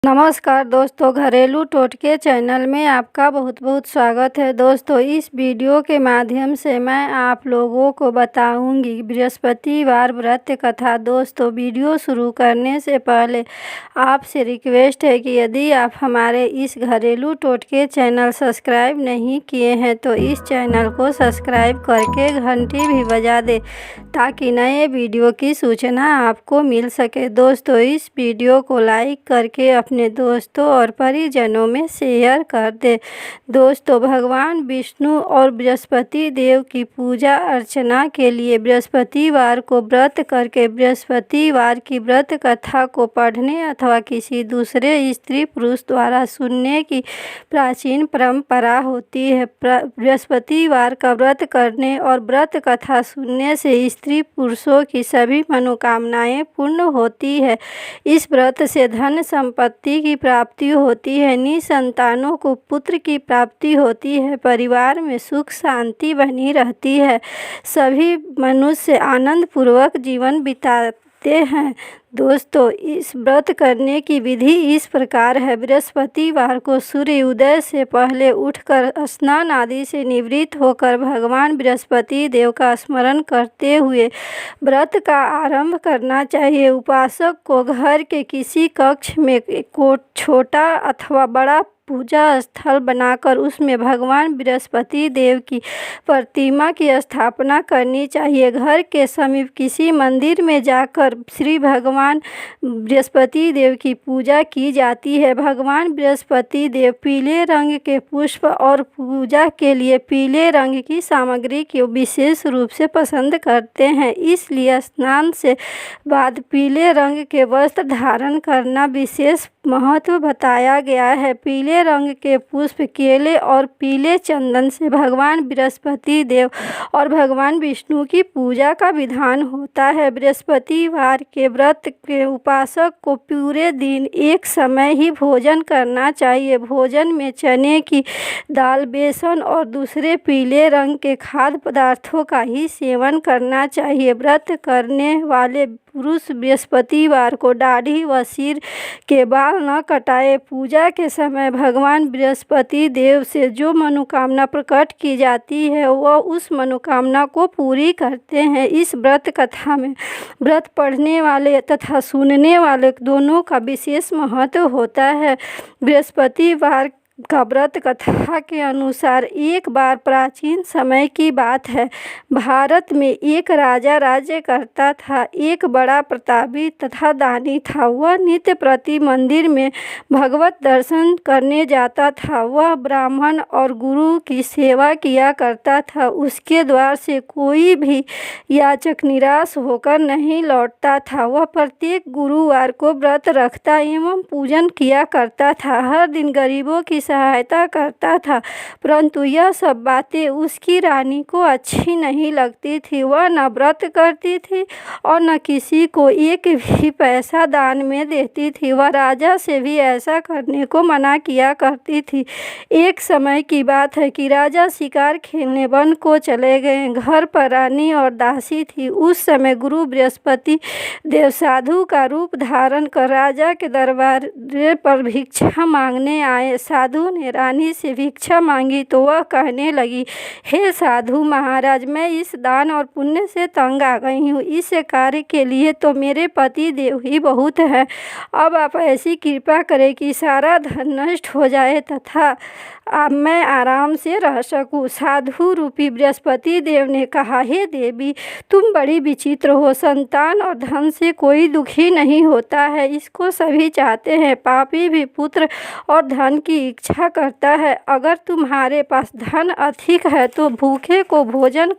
नमस्कार दोस्तों, घरेलू टोटके चैनल में आपका बहुत बहुत स्वागत है। दोस्तों, इस वीडियो के माध्यम से मैं आप लोगों को बताऊंगी बृहस्पतिवार व्रत कथा। दोस्तों, वीडियो शुरू करने से पहले आपसे रिक्वेस्ट है कि यदि आप हमारे इस घरेलू टोटके चैनल सब्सक्राइब नहीं किए हैं तो इस चैनल को सब्सक्राइब करके घंटी भी बजा दें ताकि नए वीडियो की सूचना आपको मिल सके। दोस्तों, इस वीडियो को लाइक करके अपने दोस्तों और परिजनों में शेयर कर दे। दोस्तों, भगवान विष्णु और बृहस्पति देव की पूजा अर्चना के लिए बृहस्पतिवार को व्रत करके बृहस्पतिवार की व्रत कथा को पढ़ने अथवा किसी दूसरे स्त्री पुरुष द्वारा सुनने की प्राचीन परंपरा होती है। बृहस्पतिवार का व्रत करने और व्रत कथा सुनने से स्त्री पुरुषों की सभी मनोकामनाएं पूर्ण होती है। इस व्रत से धन संपत्ति की प्राप्ति होती है, निसंतानों को पुत्र की प्राप्ति होती है, परिवार में सुख शांति बनी रहती है, सभी मनुष्य आनंद पूर्वक जीवन बिताते हैं। दोस्तों, इस व्रत करने की विधि इस प्रकार है। बृहस्पतिवार को सूर्य उदय से पहले उठकर स्नान आदि से निवृत्त होकर भगवान बृहस्पति देव का स्मरण करते हुए व्रत का आरंभ करना चाहिए। उपासक को घर के किसी कक्ष में छोटा अथवा बड़ा पूजा स्थल बनाकर उसमें भगवान बृहस्पति देव की प्रतिमा की स्थापना करनी चाहिए। घर के समीप किसी मंदिर में जाकर श्री भगवान बृहस्पति देव की पूजा की जाती है। भगवान बृहस्पति देव पीले रंग के पुष्प और पूजा के लिए पीले रंग की सामग्री को विशेष रूप से पसंद करते हैं, इसलिए स्नान से बाद पीले रंग के वस्त्र धारण करना विशेष महत्व बताया गया है। पीले रंग के पुष्प, केले और पीले चंदन से भगवान बृहस्पति देव और भगवान विष्णु की पूजा का विधान होता है। बृहस्पतिवार के व्रत के उपासक को पूरे दिन एक समय ही भोजन करना चाहिए। भोजन में चने की दाल, बेसन और दूसरे पीले रंग के खाद्य पदार्थों का ही सेवन करना चाहिए। व्रत करने वाले पुरुष बृहस्पतिवार को दाढ़ी व सिर के बाल न कटाए। पूजा के समय भगवान बृहस्पति देव से जो मनोकामना प्रकट की जाती है वह उस मनोकामना को पूरी करते हैं। इस व्रत कथा में व्रत पढ़ने वाले तथा सुनने वाले दोनों का विशेष महत्व होता है। बृहस्पतिवार का व्रत कथा के अनुसार एक बार प्राचीन समय की बात है, भारत में एक राजा राज्य करता था। एक बड़ा प्रतापी तथा दानी था। वह नित्य प्रति मंदिर में भगवत दर्शन करने जाता था। वह ब्राह्मण और गुरु की सेवा किया करता था। उसके द्वार से कोई भी याचक निराश होकर नहीं लौटता था। वह प्रत्येक गुरुवार को व्रत रखता एवं पूजन किया करता था। हर दिन गरीबों की सहायता करता था, परंतु यह सब बातें उसकी रानी को अच्छी नहीं लगती थी। वह न व्रत करती थी और न किसी को एक भी पैसा दान में देती थी। वह राजा से भी ऐसा करने को मना किया करती थी। एक समय की बात है कि राजा शिकार खेलने वन को चले गए। घर पर रानी और दासी थी। उस समय गुरु बृहस्पति देव साधु का रूप धारण कर राजा के दरबार पर भिक्षा मांगने आए। साधु ने रानी से भिक्षा मांगी तो वह कहने लगी, हे साधु महाराज, मैं इस दान और पुण्य से तंग आ गई हूँ। इस कार्य के लिए तो मेरे पति देव ही बहुत है। अब आप ऐसी कृपा करें कि सारा धन नष्ट हो जाए तथा अब मैं आराम से रह सकूं। साधु रूपी बृहस्पति देव ने कहा, हे देवी, तुम बड़ी विचित्र हो। संतान और धन से कोई दुखी नहीं होता है, इसको सभी चाहते हैं। पापी भी पुत्र और धन की इच्छा करता है। अगर तुम्हारे पास धन अधिक है तो भूखे को भोजन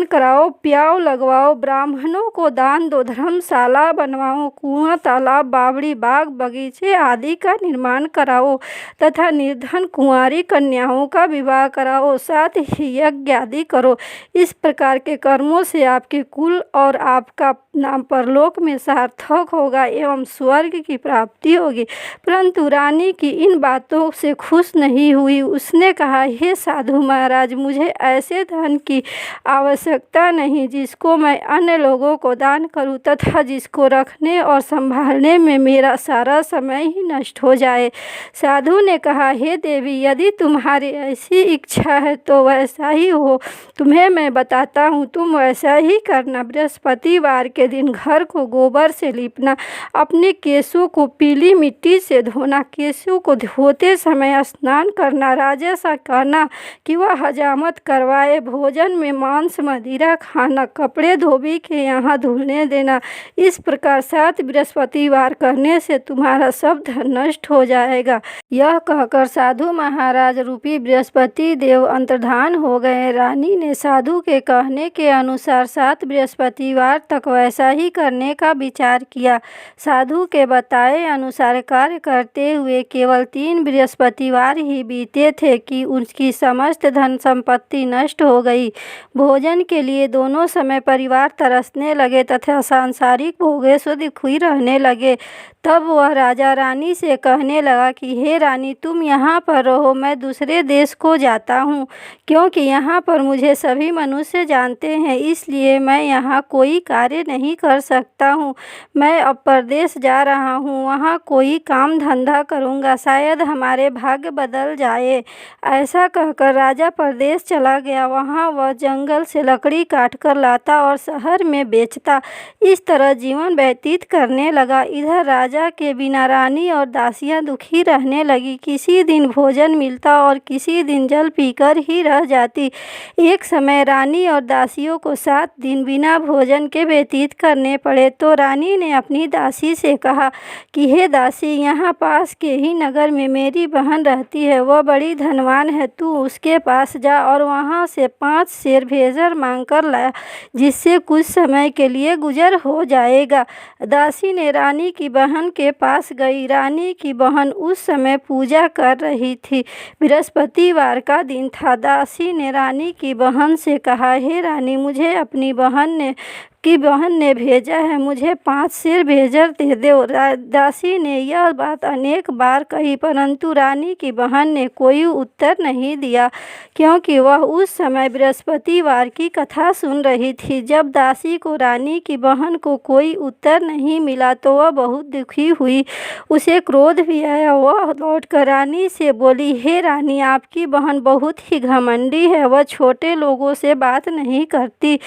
कराओ, प्याव लगवाओ, ब्राह्मणों को दान दो, धर्मशाला बनवाओ, कुआं, तालाब, बावड़ी, बाग, बगीचे आदि का निर्माण कराओ तथा निर्धन कुंवारी कन्याओं का विवाह कराओ, साथ ही यज्ञ आदि करो। इस प्रकार के कर्मों से आपके कुल और आपका नाम परलोक में सार्थक होगा एवं स्वर्ग की प्राप्ति होगी। परंतु रानी की इन बातों से खुश नहीं हुई। उसने कहा, हे साधु महाराज, मुझे ऐसे धन की आवश्यकता नहीं जिसको मैं अन्य लोगों को दान करूं तथा जिसको रखने और संभालने में मेरा सारा समय ही नष्ट हो जाए। साधु ने कहा, हे देवी, यदि तुम्हारी ऐसी इच्छा है तो वैसा ही हो। तुम्हें मैं बताता हूँ, तुम वैसा ही करना। बृहस्पतिवार के दिन घर को गोबर से लीपना, अपने केशों को पीली मिट्टी से धोना, केशों को धोते समय स्नान करना, राजा सा कहना कि वह हजामत करवाए, भोजन में मांस मदिरा खाना, कपड़े धोबी के यहाँ धुलने देना। इस प्रकार 7 बृहस्पतिवार करने से तुम्हारा सब धन नष्ट हो जाएगा। यह कहकर साधु महाराज रूपी बृहस्पति देव अंतर्धान हो गए। रानी ने साधु के कहने के अनुसार 7 बृहस्पतिवार तक वैसा ही करने का विचार किया। साधु के बताए अनुसार कार्य करते हुए केवल 3 बृहस्पतिवार ही बीते थे कि उसकी समस्त धन संपत्ति नष्ट हो गई। भोजन के लिए दोनों समय परिवार तरसने लगे तथा सांसारिक भोगों से दुखी रहने लगे। तब वह राजा रानी से कहने लगा कि हे रानी, तुम यहाँ पर रहो, मैं दूसरे देश को जाता हूँ, क्योंकि यहाँ पर मुझे सभी मनुष्य जानते हैं, इसलिए मैं यहाँ कोई कार्य नहीं कर सकता हूँ। मैं अब परदेश जा रहा हूँ, वहाँ कोई काम धंधा करूँगा, शायद हमारे भाग्य बदल जाए। ऐसा कहकर राजा परदेश चला गया। वहाँ वह जंगल से लकड़ी काट कर लाता और शहर में बेचता। इस तरह जीवन व्यतीत करने लगा। इधर राजा के बिना रानी और दासियां दुखी रहने लगी। किसी दिन भोजन मिलता और किसी दिन जल पीकर ही रह जाती। एक समय रानी और दासियों को 7 दिन बिना भोजन के व्यतीत करने पड़े। तो रानी ने अपनी दासी से कहा कि हे दासी, यहाँ पास के ही नगर में मेरी बहन रहती है, वह बड़ी धनवान है, तू उसके पास जा और वहाँ से 5 सेर भेजर मांग कर ला, जिससे कुछ समय के लिए गुजर हो जाएगा। दासी ने रानी की बहन के पास गई। रानी की बहन उस समय पूजा कर रही थी। बृहस्पतिवार का दिन था। दासी ने रानी की बहन से कहा, हे रानी, मुझे अपनी बहन ने भेजा है, मुझे 5 सेर भेजर दे दो। दासी ने यह बात अनेक बार कही, परंतु रानी की बहन ने कोई उत्तर नहीं दिया, क्योंकि वह उस समय बृहस्पतिवार की कथा सुन रही थी। जब दासी को रानी की बहन को कोई उत्तर नहीं मिला तो वह बहुत दुखी हुई। उसे क्रोध भी आया। वह लौटकर रानी से बोली, हे रानी, आपकी बहन बहुत ही घमंडी है, वह छोटे लोगों से बात नहीं करती।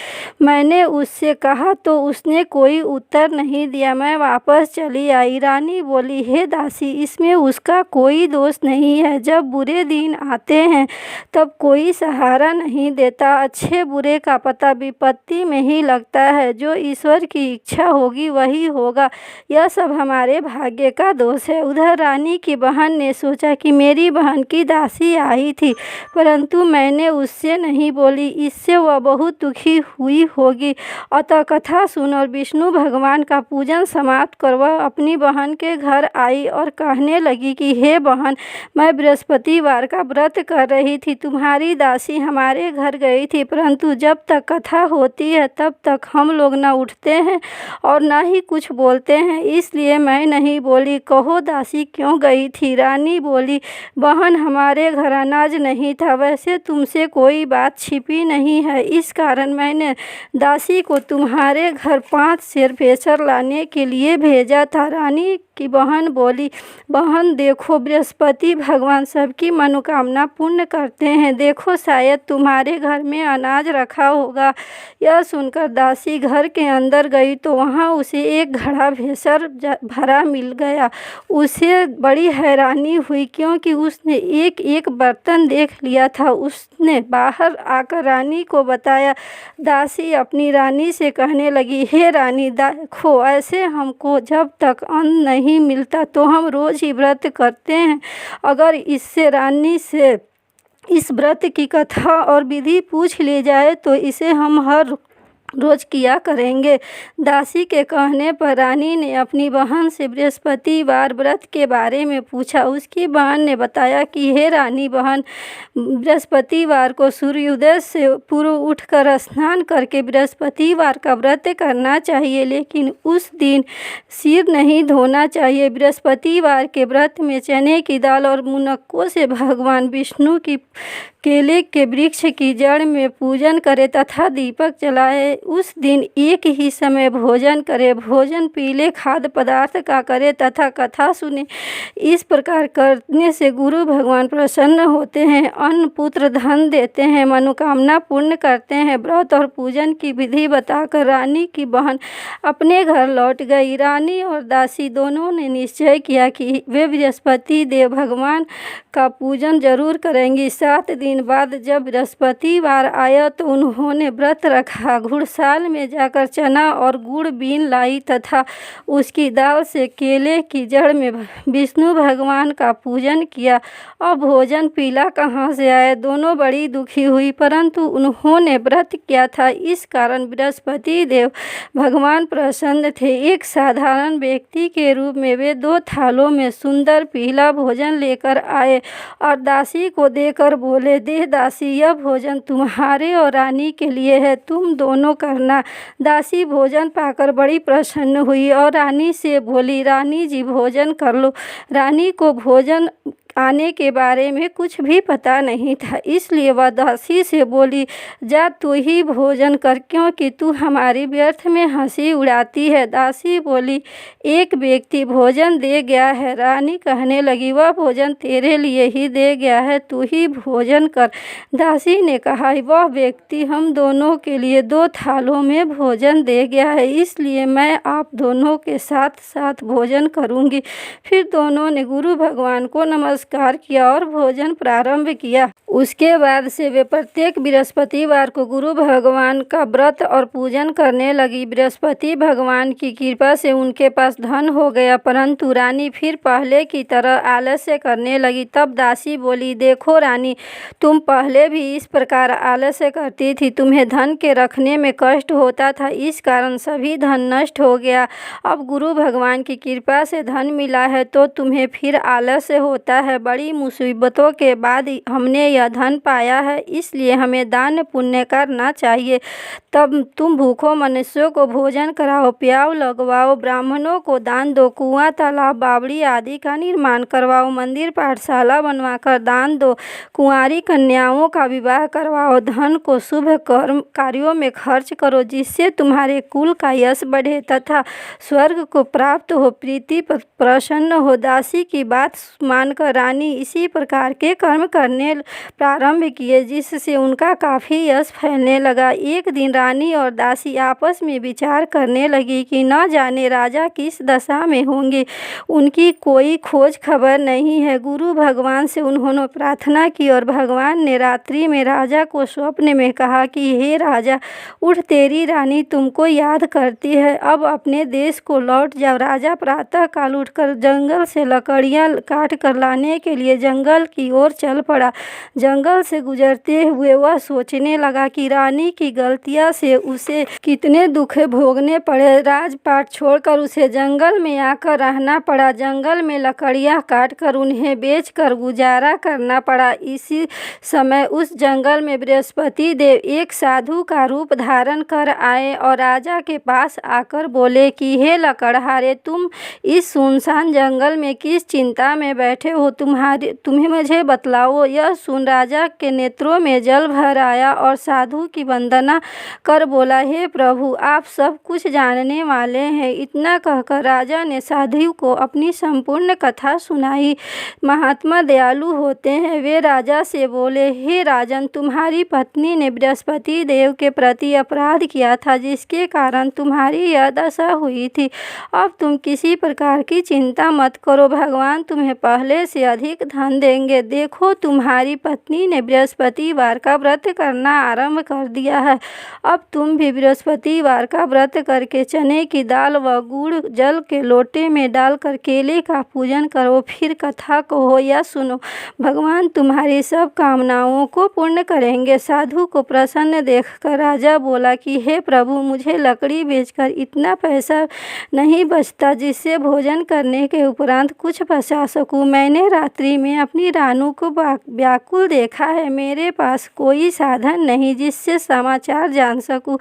मैंने उससे कहा तो उसने कोई उत्तर नहीं दिया। मैं वापस चली आई। रानी बोली, हे दासी, इसमें उसका कोई दोष नहीं है। जब बुरे दिन आते हैं तब कोई सहारा नहीं देता। अच्छे बुरे का पता विपत्ति में ही लगता है। जो ईश्वर की इच्छा होगी वही होगा। यह सब हमारे भाग्य का दोष है। उधर रानी की बहन ने सोचा कि मेरी बहन की दासी आई थी, परंतु मैंने उससे नहीं बोली, इससे वह बहुत दुखी हुई होगी। अतः कथा सुन और विष्णु भगवान का पूजन समाप्त कर वह अपनी बहन के घर आई और कहने लगी कि हे बहन, मैं बृहस्पतिवार का व्रत कर रही थी, तुम्हारी दासी हमारे घर गई थी, परंतु जब तक कथा होती है तब तक हम लोग न उठते हैं और न ही कुछ बोलते हैं, इसलिए मैं नहीं बोली। कहो दासी क्यों गई थी? रानी बोली, बहन, हमारे घर अनाज नहीं था। वैसे तुमसे कोई बात छिपी नहीं है, इस कारण मैंने दासी को तुम्हारे घर 5 सेर भेजर लाने के लिए भेजा था। रानी की बहन बोली, बहन देखो, बृहस्पति भगवान सबकी मनोकामना पूर्ण करते हैं, देखो शायद तुम्हारे घर में अनाज रखा होगा। यह सुनकर दासी घर के अंदर गई तो वहाँ उसे एक घड़ा भेजर भरा मिल गया। उसे बड़ी हैरानी हुई, क्योंकि उसने एक एक बर्तन देख लिया था। उसने बाहर आकर रानी को बताया। दासी अपनी रानी से कहने लगी, हे रानी, देखो, ऐसे हमको जब तक अन्न नहीं मिलता तो हम रोज ही व्रत करते हैं। अगर इससे रानी से इस व्रत की कथा और विधि पूछ ली जाए तो इसे हम हर रोज किया करेंगे। दासी के कहने पर रानी ने अपनी बहन से बृहस्पतिवार व्रत के बारे में पूछा। उसकी बहन ने बताया कि हे रानी बहन, बृहस्पतिवार को सूर्योदय से पूर्व उठकर स्नान करके बृहस्पतिवार का व्रत करना चाहिए, लेकिन उस दिन सिर नहीं धोना चाहिए। बृहस्पतिवार के व्रत में चने की दाल और मुनक्कों से भगवान विष्णु की केले के वृक्ष की जड़ में पूजन करे तथा दीपक जलाए। उस दिन एक ही समय भोजन करे। भोजन पीले खाद्य पदार्थ का करे तथा कथा सुने। इस प्रकार करने से गुरु भगवान प्रसन्न होते हैं, अन्न पुत्र धन देते हैं, मनोकामना पूर्ण करते हैं। व्रत और पूजन की विधि बताकर रानी की बहन अपने घर लौट गई। रानी और दासी दोनों ने निश्चय किया कि वे बृहस्पति देव भगवान का पूजन जरूर करेंगी। 7 दिन बाद जब बृहस्पतिवार आया तो उन्होंने व्रत रखा। घुड़साल में जाकर चना और गुड़ बीन लाई तथा उसकी दाल से केले की जड़ में विष्णु भगवान का पूजन किया। अब भोजन पीला कहाँ से आए? दोनों बड़ी दुखी हुई, परंतु उन्होंने व्रत किया था, इस कारण बृहस्पति देव भगवान प्रसन्न थे। एक साधारण व्यक्ति के रूप में वे 2 थालों में सुंदर पीला भोजन लेकर आए और दासी को देकर बोले, देह दासी, यह भोजन तुम्हारे और रानी के लिए है, तुम दोनों करना। दासी भोजन पाकर बड़ी प्रसन्न हुई और रानी से बोली, रानी जी भोजन कर लो। रानी को भोजन आने के बारे में कुछ भी पता नहीं था, इसलिए वह दासी से बोली, जा तू ही भोजन कर, क्योंकि तू हमारी व्यर्थ में हंसी उड़ाती है। दासी बोली, एक व्यक्ति भोजन दे गया है। रानी कहने लगी, वह भोजन तेरे लिए ही दे गया है, तू ही भोजन कर। दासी ने कहा, वह व्यक्ति हम दोनों के लिए 2 थालों में भोजन दे गया है, इसलिए मैं आप दोनों के साथ साथ भोजन करूंगी। फिर दोनों ने गुरु भगवान को नमस्कार किया और भोजन प्रारंभ किया। उसके बाद से वे प्रत्येक बृहस्पतिवार को गुरु भगवान का व्रत और पूजन करने लगी। बृहस्पति भगवान की कृपा से उनके पास धन हो गया, परंतु रानी फिर पहले की तरह आलस्य करने लगी। तब दासी बोली, देखो रानी, तुम पहले भी इस प्रकार आलस्य करती थी, तुम्हें धन के रखने में कष्ट होता था, इस कारण सभी धन नष्ट हो गया। अब गुरु भगवान की कृपा से धन मिला है तो तुम्हें फिर आलस्य होता है। बड़ी मुसीबतों के बाद हमने यह धन पाया है, इसलिए हमें दान पुण्य करना चाहिए। तब तुम भूखों मनुष्यों को भोजन कराओ, प्याव लगवाओ, ब्राह्मणों को दान दो, कुआं तालाब बावड़ी आदि का निर्माण करवाओ, मंदिर पाठशाला बनवाकर दान दो, कुंवारी कन्याओं का विवाह करवाओ, धन को शुभ कर्म कार्यों में खर्च करो, जिससे तुम्हारे कुल का यश बढ़े तथा स्वर्ग को प्राप्त हो, प्रीति प्रसन्न हो। दासी की बात मानकर रानी इसी प्रकार के कर्म करने प्रारंभ किए, जिससे उनका काफ़ी यश फैलने लगा। एक दिन रानी और दासी आपस में विचार करने लगी कि न जाने राजा किस दशा में होंगे, उनकी कोई खोज खबर नहीं है। गुरु भगवान से उन्होंने प्रार्थना की और भगवान ने रात्रि में राजा को स्वप्न में कहा कि हे राजा, उठ, तेरी रानी तुमको याद करती है, अब अपने देश को लौट जाओ। राजा प्रातः काल उठकर जंगल से लकड़ियाँ काट कर लाने के लिए जंगल की ओर चल पड़ा। जंगल से गुजरते हुए वह सोचने लगा कि रानी की गलतियां से उसे कितने दुख भोगने पड़े। राजपाट छोड़कर उसे जंगल में आकर रहना पड़ा। जंगल में लकड़ियां काटकर उन्हें बेचकर गुजारा करना पड़ा। इसी समय उस जंगल में बृहस्पति देव एक साधु का रूप धारण कर आए और राजा के पास आकर बोले कि हे लकड़हारे, तुम इस सुनसान जंगल में किस चिंता में बैठे हो, तुम्हें मुझे बतलाओ। यह सुन राजा के नेत्रों में जल भर आया और साधु की वंदना कर बोला, हे प्रभु, आप सब कुछ जानने वाले हैं। इतना कहकर राजा ने साधु को अपनी संपूर्ण कथा सुनाई। महात्मा दयालु होते हैं। वे राजा से बोले, हे राजन, तुम्हारी पत्नी ने बृहस्पति देव के प्रति अपराध किया था, जिसके कारण तुम्हारी यह दशा हुई थी। अब तुम किसी प्रकार की चिंता मत करो, भगवान तुम्हें पहले से अधिक धन देंगे। देखो, तुम्हारी पत्नी ने बृहस्पतिवार का व्रत करना आरंभ कर दिया है। अब तुम भी बृहस्पतिवार का व्रत करके चने की दाल व गुड़ जल के लोटे में डालकर केले का पूजन करो। फिर कथा कहो या सुनो, भगवान तुम्हारी सब कामनाओं को पूर्ण करेंगे। साधु को प्रसन्न देखकर राजा बोला कि हे प्रभु, मुझे लकड़ी बेचकर इतना पैसा नहीं बचता जिससे भोजन करने के उपरांत कुछ बचा सकूं। मैंने रात्रि में अपनी रानू को व्याकुल देखा है। मेरे पास कोई साधन नहीं जिससे समाचार जान सकूं।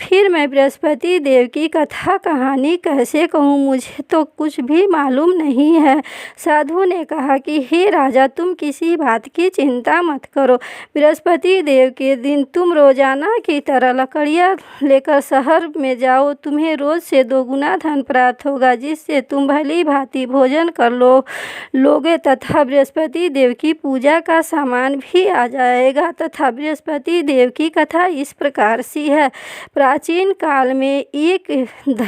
फिर मैं बृहस्पति देव की कथा कहानी कैसे कहूँ? मुझे तो कुछ भी मालूम नहीं है। साधु ने कहा कि हे राजा, तुम किसी बात की चिंता मत करो। बृहस्पति देव के दिन तुम रोजाना की तरह लकड़ियाँ लेकर शहर में जाओ। तुम्हें रोज से 2 गुना धन प्राप्त होगा जिससे तुम भली भांति भोजन कर लोगे तथा बृहस्पति देव की पूजा का सामान भी आ जाएगा। तथा बृहस्पति देव की कथा इस प्रकार सी है। प्राचीन काल में एक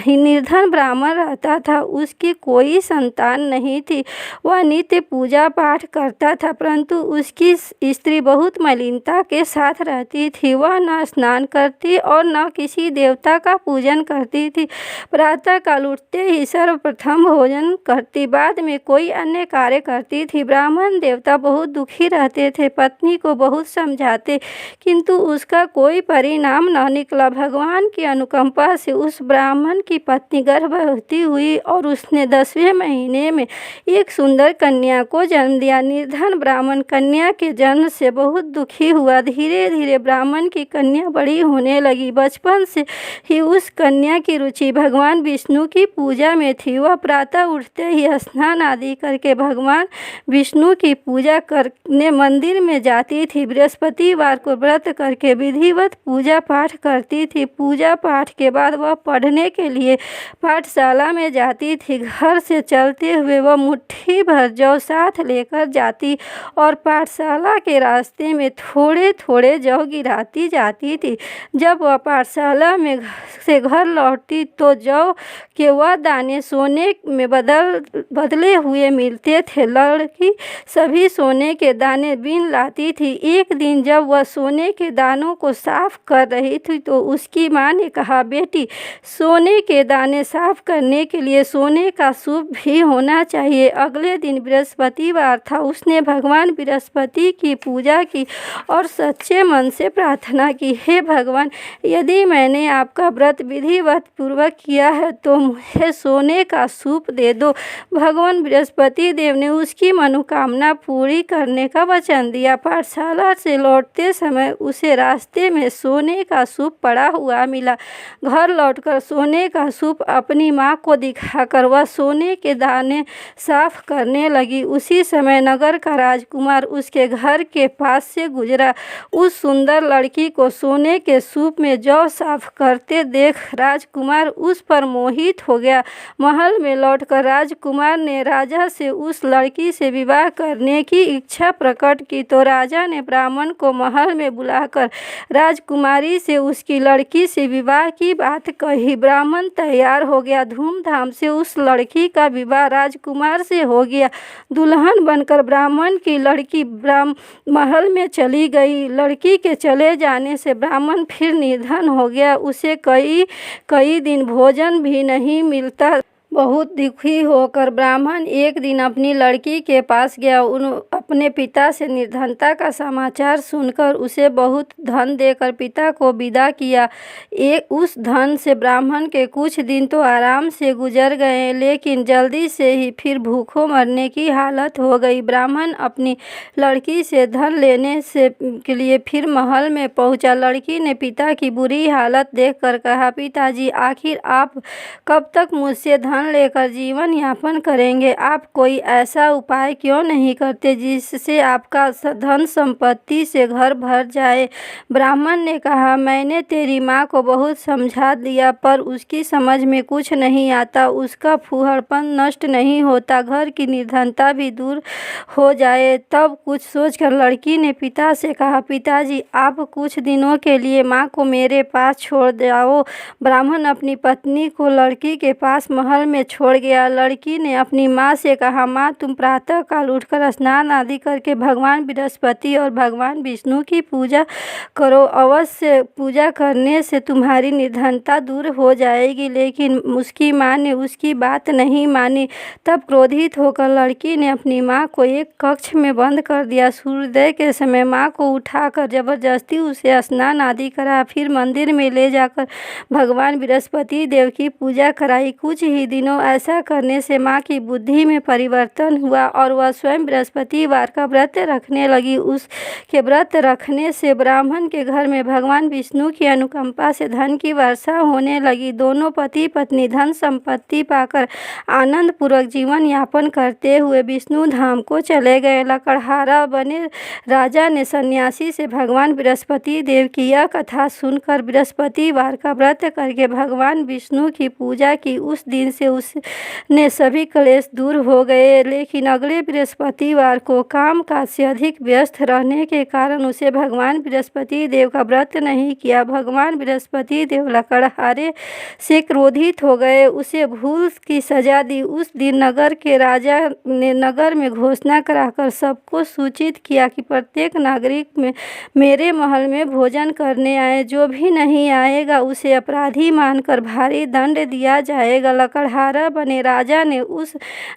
निर्धन ब्राह्मण रहता था। उसकी कोई संतान नहीं थी। वह नित्य पूजा पाठ करता था, परंतु उसकी स्त्री बहुत मलिनता के साथ रहती थी। वह न स्नान करती और न किसी देवता का पूजन करती थी। प्रातः काल उठते ही सर्वप्रथम भोजन करती, बाद में कोई अन्य कार्य करती थी। ब्राह्मण देवता बहुत दुखी रहते थे। पत्नी को बहुत समझाते, किंतु उसका कोई परिणाम न निकला। भगवान की अनुकंपा से उस ब्राह्मण की पत्नी गर्भवती हुई और उसने 10वें महीने में एक सुंदर कन्या को जन्म दिया। निर्धन ब्राह्मण कन्या के जन्म से बहुत दुखी हुआ। धीरे धीरे ब्राह्मण की कन्या बड़ी होने लगी। बचपन से ही उस कन्या की रुचि भगवान विष्णु की पूजा में थी। वह प्रातः उठते ही स्नान आदि करके भगवान विष्णु की पूजा करने मंदिर में जाती थी। बृहस्पतिवार को व्रत करके विधिवत पूजा पाठ करती थी। पूजा पाठ के बाद वह पढ़ने के लिए पाठशाला में जाती थी। घर से चलते हुए वह मुट्ठी भर जौ साथ लेकर जाती और पाठशाला के रास्ते में थोड़े थोड़े जौ गिराती जाती थी। जब वह पाठशाला में से घर लौटती तो जौ के वह दाने सोने में बदले हुए मिलते थे। लड़की सभी सोने के दाने बीन लाती थी। एक दिन जब वह सोने के दानों को साफ कर रही थी तो उसकी माँ ने कहा, बेटी, सोने के दाने साफ करने के लिए सोने का सूप भी होना चाहिए। अगले दिन बृहस्पतिवार था। उसने भगवान बृहस्पति की पूजा की और सच्चे मन से प्रार्थना की, हे भगवान, यदि मैंने आपका व्रत विधिवत पूर्वक किया है तो मुझे सोने का सूप दे दो। भगवान बृहस्पति देव ने उसकी मनोकामना पूरी करने का वचन दिया। पाठशाला से लौटते समय उसे रास्ते में सोने का सूप पड़ा हुआ मिला। घर लौटकर सोने का सूप अपनी माँ को दिखाकर वह सोने के दाने साफ करने लगी। उसी समय नगर का राजकुमार उसके घर के पास से गुजरा। उस सुंदर लड़की को सोने के सूप में जौ साफ करते देख राजकुमार उस पर मोहित हो गया। महल में लौटकर राजकुमार ने राजा से उस लड़की से विवाह करने की इच्छा प्रकट की तो राजा ने ब्राह्मण को महल में बुलाकर राजकुमारी से उसकी लड़की से विवाह की बात कही। ब्राह्मण तैयार हो गया। धूमधाम से उस लड़की का विवाह राजकुमार से हो गया। दुल्हन बनकर ब्राह्मण की लड़की महल में चली गई। लड़की के चले जाने से ब्राह्मण फिर निर्धन हो गया। उसे कई दिन भोजन भी नहीं मिलता। बहुत दुखी होकर ब्राह्मण एक दिन अपनी लड़की के पास गया। अपने पिता से निर्धनता का समाचार सुनकर उसे बहुत धन देकर पिता को विदा किया। उस धन से ब्राह्मण के कुछ दिन तो आराम से गुजर गए, लेकिन जल्दी से ही फिर भूखों मरने की हालत हो गई। ब्राह्मण अपनी लड़की से धन लेने के लिए फिर महल में पहुंचा। लड़की ने पिता की बुरी हालत देखकर कहा, पिताजी, आखिर आप कब तक मुझसे धन लेकर जीवन यापन करेंगे? आप कोई ऐसा उपाय क्यों नहीं करते जिससे आपका धन संपत्ति से घर भर जाए? ब्राह्मण ने कहा, मैंने तेरी माँ को बहुत समझा दिया पर उसकी समझ में कुछ नहीं आता। उसका फूहड़पन नष्ट नहीं होता, घर की निर्धनता भी दूर हो जाए। तब कुछ सोचकर लड़की ने पिता से कहा, पिताजी, आप कुछ दिनों के लिए माँ को मेरे पास छोड़ जाओ। ब्राह्मण अपनी पत्नी को लड़की के पास महल में छोड़ गया। लड़की ने अपनी माँ से कहा, माँ तुम प्रातःकाल उठकर स्नान आदि करके भगवान बृहस्पति और भगवान विष्णु की पूजा करो। अवश्य पूजा करने से तुम्हारी निर्धनता दूर हो जाएगी। लेकिन उसकी माँ ने उसकी बात नहीं मानी। तब क्रोधित होकर लड़की ने अपनी माँ को एक कक्ष में बंद कर दिया। सूर्योदय के समय माँ को उठाकर जबरदस्ती उसे स्नान आदि करा, फिर मंदिर में ले जाकर भगवान बृहस्पति देव की पूजा कराई। कुछ ही दिनों ऐसा करने से माँ की बुद्धि में परिवर्तन हुआ और वह स्वयं बृहस्पतिवार का व्रत रखने लगी। उसके व्रत रखने से ब्राह्मण के घर में भगवान विष्णु की अनुकंपा से धन की वर्षा होने लगी। दोनों पति पत्नी धन संपत्ति पाकर आनंद पूर्वक जीवन यापन करते हुए विष्णु धाम को चले गए। लकड़हारा बने राजा ने सन्यासी से भगवान बृहस्पति देव की यह कथा सुनकर बृहस्पतिवार का व्रत करके भगवान विष्णु की पूजा की। उस दिन से उसने सभी क्लेश दूर हो गए। लेकिन अगले बृहस्पतिवार को काम काज से अधिक व्यस्त रहने के कारण उसे भगवान बृहस्पति देव का व्रत नहीं किया। भगवान बृहस्पति देव लकड़हारे से क्रोधित हो गए, उसे भूल की सजा दी। उस दिन नगर के राजा ने नगर में घोषणा कराकर सबको सूचित किया कि प्रत्येक नागरिक में मेरे महल में भोजन करने आए। जो भी नहीं आएगा उसे अपराधी मानकर भारी दंड दिया जाएगा। लकड़हारा बने राजा ने उस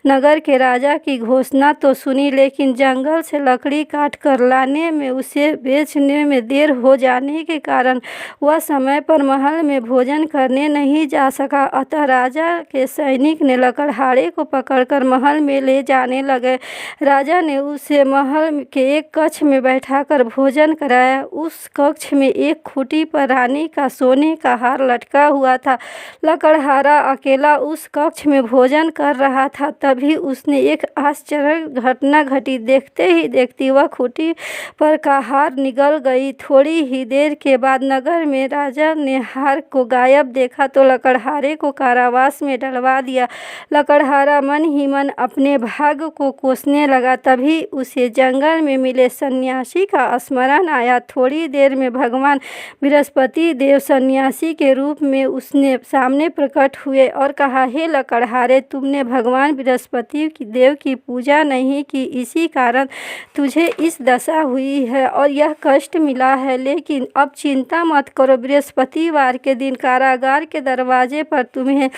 नगर के राजा की घोषणा तो सुनी, लेकिन जंगल से लकड़ी काट कर लाने में उसे बेचने में देर हो जाने के कारण वह समय पर महल में भोजन करने नहीं जा सका। अतः राजा के सैनिक ने लकड़हारे को पकड़कर महल में ले जाने लगे। राजा ने उसे महल के एक कक्ष में बैठाकर भोजन कराया। उस कक्ष में एक खूंटी पर रानी का सोने का हार लटका हुआ था। लकड़हारा अकेला उस कक्ष में भोजन कर रहा था। तभी उसने एक आश्चर्य घटना घटी। देखते ही देखते वह खूंटी पर का हार निगल गई। थोड़ी ही देर के बाद नगर में राजा ने हार को गायब देखा तो लकड़हारे को कारावास में डलवा दिया। लकड़हारा मन ही मन अपने भाग्य को कोसने लगा। तभी उसे जंगल में मिले सन्यासी का स्मरण आया। थोड़ी देर में भगवान बृहस्पति देव सन्यासी के रूप में उसने सामने प्रकट हुए और कहा, हे लकड़हारे, तुमने भगवान बृहस्पति देव की पूजा नहीं की, इसी कारण तुझे इस दशा हुई है और यह कष्ट मिला है। लेकिन अब चिंता मत करो, बृहस्पतिवार के दिन कारागार के दरवाजे पर तुम्हें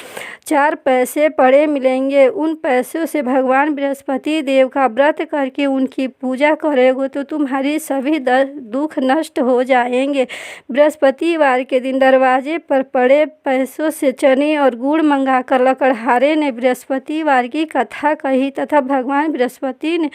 4 पैसे पड़े मिलेंगे। उन पैसों से भगवान बृहस्पति देव का व्रत करके उनकी पूजा करोगे तो तुम्हारी सभी दुख नष्ट हो जाएंगे। बृहस्पतिवार के दिन दरवाजे पर पड़े पैसों से चने और गुड़ मंगाकर लकड़हारे ने बृहस्पतिवार की कथा कही तथा भगवान बृहस्पति ने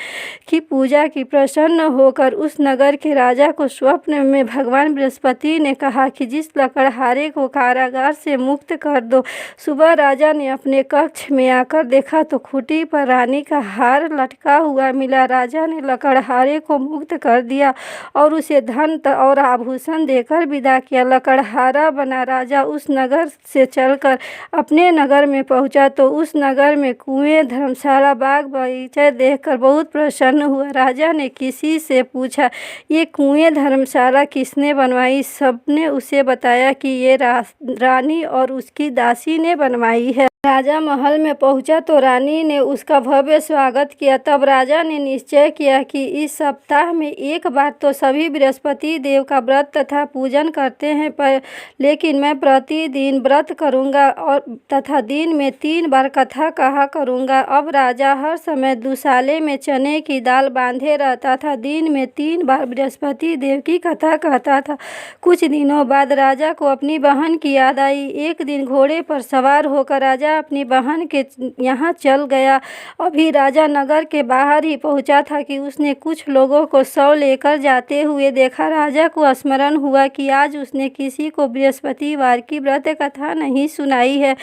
की पूजा की। प्रसन्न होकर उस नगर के राजा को स्वप्न में भगवान बृहस्पति ने कहा कि जिस लकड़हारे को कारागार से मुक्त कर दो। सुबह राजा ने अपने कक्ष में आकर देखा तो खूंटी पर रानी का हार लटका हुआ मिला। राजा ने लकड़हारे को मुक्त कर दिया और उसे धन और आभूषण देकर विदा किया। लकड़हारा बना राजा उस नगर से चलकर अपने नगर में पहुंचा तो उस नगर में कुएं, धर्मशाला, बाग बगीचे देखकर बहुत प्रसन्न हुआ। राजा ने किसी से पूछा, ये कुएं, धर्मशाला किसने बनवाई? सबने उसे बताया कि ये रानी और उसकी दासी ने बनवाई है। राजा महल में पहुंचा तो रानी ने उसका भव्य स्वागत किया। तब राजा ने निश्चय किया कि इस सप्ताह में एक बार तो सभी बृहस्पति देव का व्रत तथा पूजन करते हैं, लेकिन मैं प्रतिदिन व्रत करूंगा और तथा दिन में 3 बार कथा कहा करूंगा। अब राजा हर समय दुसाले में चने की दाल बांधे रहता था। दिन में 3 बार बृहस्पति देव की कथा कहता था। कुछ दिनों बाद राजा को अपनी बहन की याद आई। एक दिन घोड़े पर सवार होकर राजा अपनी बहन के यहाँ चल गया। अभी राजा नगर के बाहर ही पहुँचा था कि उसने कुछ लोगों को शव लेकर जाते हुए देखा। राजा को स्मरण हुआ कि आज उसने किसी को बृहस्पतिवार की व्रत कथा नहीं सुनाई है।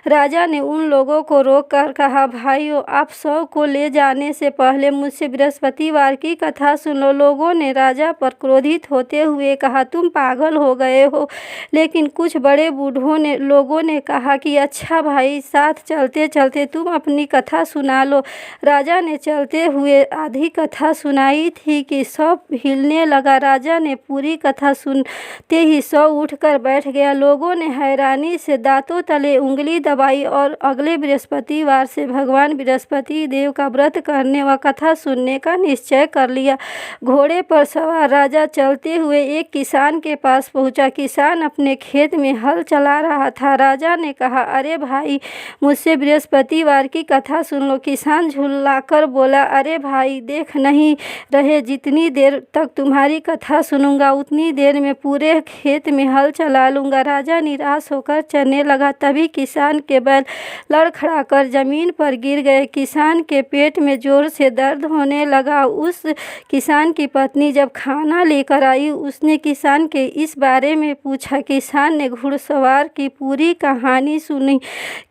राजा ने उन लोगों को रोक कर कहा, भाइयों, आप शव को ले जाने से पहले मुझसे बृहस्पतिवार की कथा सुन लो। लोगों ने राजा पर क्रोधित होते हुए कहा, तुम पागल हो गए हो। लेकिन कुछ बड़े बूढ़ों ने लोगों ने कहा कि अच्छा भाई, साथ चलते चलते तुम अपनी कथा सुना लो। राजा ने चलते हुए आधी कथा सुनाई थी कि शव हिलने लगा। राजा ने पूरी कथा सुनते ही शव उठकर बैठ गया। लोगों ने हैरानी से दांतों तले उंगली दबाई और अगले बृहस्पतिवार से भगवान बृहस्पति देव का व्रत करने व कथा सुनने का निश्चय कर लिया। घोड़े पर सवार राजा चलते हुए एक किसान के पास पहुंचा। किसान अपने खेत में हल चला रहा था। राजा ने कहा, अरे भाई, मुझसे बृहस्पतिवार की कथा सुन लो। किसान झुल्लाकर बोला, अरे भाई, देख नहीं रहे, जितनी देर तक तुम्हारी कथा सुनूंगा उतनी देर में पूरे खेत में हल चला लूंगा। राजा निराश होकर चलने लगा। तभी किसान के बैल लड़खड़ाकर जमीन पर गिर गए। किसान के पेट में जोर से दर्द होने लगा। उस किसान की पत्नी जब खाना लेकर आई, उसने किसान के इस बारे में पूछा। किसान ने घुड़सवार की पूरी कहानी सुनी।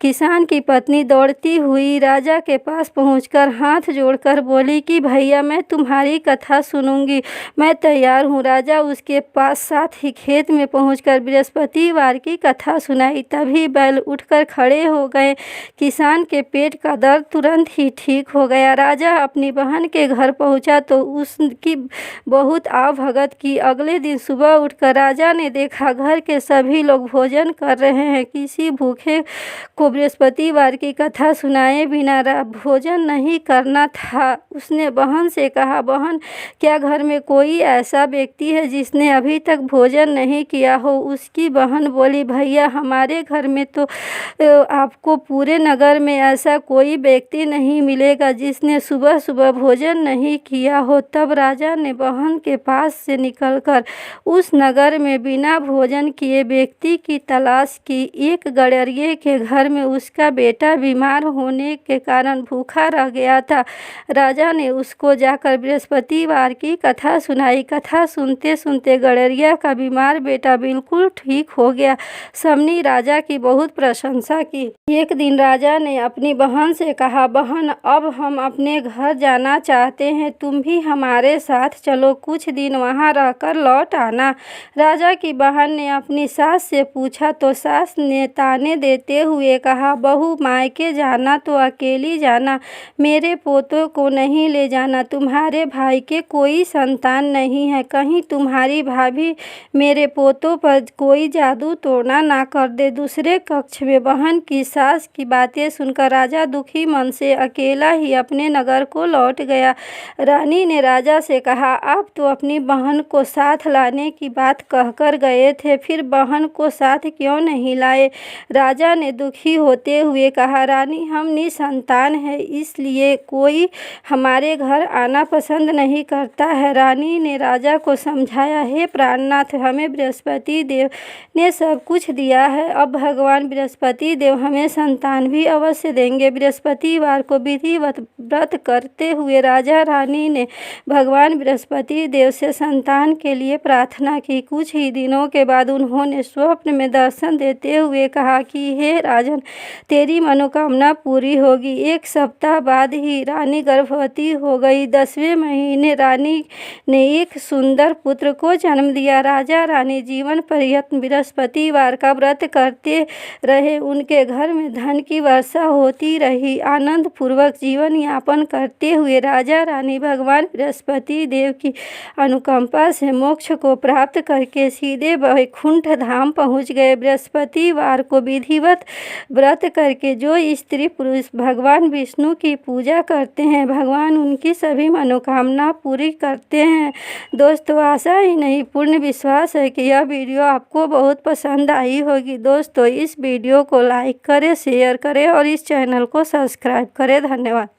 किसान की पत्नी दौड़ती हुई राजा के पास पहुंचकर हाथ जोड़कर बोली कि भैया, मैं तुम्हारी कथा सुनूंगी, मैं तैयार हूँ। राजा उसके पास साथ ही खेत में पहुंचकर बृहस्पतिवार की कथा सुनाई। तभी बैल उठकर खड़े हो गए। किसान के पेट का दर्द तुरंत ही ठीक हो गया। राजा अपनी बहन के घर पहुंचा तो उसकी बहुत आवभगत की। अगले दिन सुबह उठकर राजा ने देखा घर के सभी लोग भोजन कर रहे हैं। किसी भूखे को बृहस्पतिवार की कथा सुनाए बिना भोजन नहीं करना था। उसने बहन से कहा, बहन, क्या घर में कोई ऐसा व्यक्ति है जिसने अभी तक भोजन नहीं किया हो? उसकी बहन बोली, भैया, हमारे घर में तो आपको पूरे नगर में ऐसा कोई व्यक्ति नहीं मिलेगा जिसने सुबह सुबह भोजन नहीं किया हो। तब राजा ने बहन के पास से निकलकर उस नगर में बिना भोजन किए व्यक्ति की तलाश की। एक गड़रिये के घर में उसका बेटा बीमार होने के कारण भूखा रह गया था। राजा ने उसको जाकर बृहस्पतिवार की कथा सुनाई। कथा सुनते सुनते गड़रिया का बीमार बेटा बिल्कुल ठीक हो गया। सबने राजा की बहुत प्रशंसा की। एक दिन राजा ने अपनी बहन से कहा, बहन, अब हम अपने घर जाना चाहते हैं, तुम भी हमारे साथ चलो, कुछ दिन वहां रहकर लौट आना। राजा की बहन ने अपनी सास से पूछा तो सास ने ताने देते हुए कहा, बहू, मायके जाना तो अकेली जाना, मेरे पोतों को नहीं ले जाना। तुम्हारे भाई के कोई संतान नहीं है, कहीं तुम्हारी भाभी मेरे पोतों पर कोई जादू टोना ना कर दे। दूसरे कक्ष में बहन की सास की बातें सुनकर राजा दुखी मन से अकेला ही अपने नगर को लौट गया। रानी ने राजा से कहा, आप तो अपनी बहन को साथ लाने की बात कहकर गए थे, फिर बहन को साथ क्यों नहीं लाए? राजा ने दुखी होते हुए कहा, रानी, हम निसंतान हैं, इसलिए कोई हमारे घर आना पसंद नहीं करता है। रानी ने राजा को समझाया, हे प्राणनाथ, हमें बृहस्पति देव ने सब कुछ दिया है, अब भगवान बृहस्पति देव हमें संतान भी अवश्य देंगे। बृहस्पतिवार को विधिवत व्रत करते हुए राजा रानी ने भगवान बृहस्पति देव से संतान के लिए प्रार्थना की। कुछ ही दिनों के बाद उन्होंने स्वप्न में दर्शन देते हुए कहा कि हे राजन, तेरी मनोकामना पूरी होगी। एक सप्ताह बाद ही रानी गर्भवती हो गई। 10वें महीने रानी ने एक सुंदर पुत्र को जन्म दिया। राजा रानी जीवन पर्यंत बृहस्पतिवार का व्रत करते रहे। उनके घर में धन की वर्षा होती रही। आनंद पूर्वक जीवन यापन करते हुए राजा रानी भगवान बृहस्पति देव की अनुकंपा से मोक्ष को प्राप्त करके सीधे वैकुंठ धाम पहुँच गए। बृहस्पतिवार को विधिवत व्रत करके जो स्त्री पुरुष भगवान विष्णु की पूजा करते हैं, भगवान उनकी सभी मनोकामना पूरी करते हैं। दोस्तों, आशा ही नहीं पूर्ण विश्वास है कि यह वीडियो आपको बहुत पसंद आई होगी। दोस्तों, इस वीडियो को लाइक करें, शेयर करें और इस चैनल को सब्सक्राइब करें। धन्यवाद।